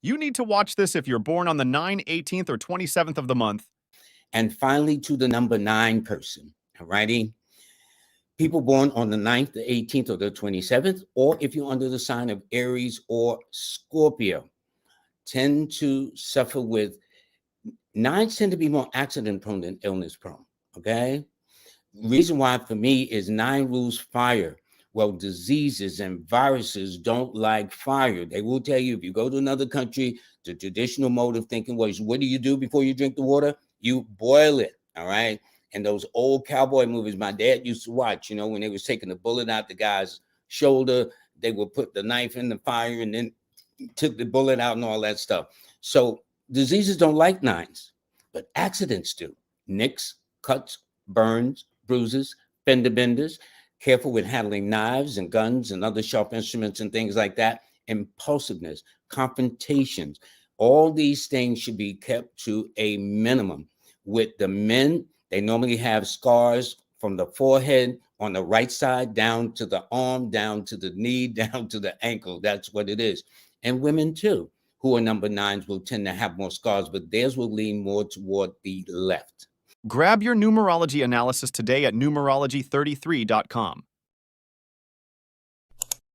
You need to watch this if you're born on the 9th, 18th, or 27th of the month. And finally, to the number 9 person, all righty? People born on the 9th, the 18th, or the 27th, or if you're under the sign of Aries or Scorpio, tend to suffer with, nines tend to be more accident prone than illness prone, okay? Reason why for me is 9 rules fire. Well, diseases and viruses don't like fire. They will tell you if you go to another country, the traditional mode of thinking was, what do you do before you drink the water? You boil it, all right? And those old cowboy movies my dad used to watch, when they was taking the bullet out the guy's shoulder, they would put the knife in the fire and then took the bullet out and all that stuff. So diseases don't like 9s, but accidents do. Nicks, cuts, burns, bruises, fender benders. Careful with handling knives and guns and other sharp instruments and things like that. Impulsiveness, confrontations. All these things should be kept to a minimum. With the men, they normally have scars from the forehead on the right side down to the arm, down to the knee, down to the ankle. That's what it is. And women too, who are number 9s, will tend to have more scars, but theirs will lean more toward the left. Grab your numerology analysis today at numerology33.com.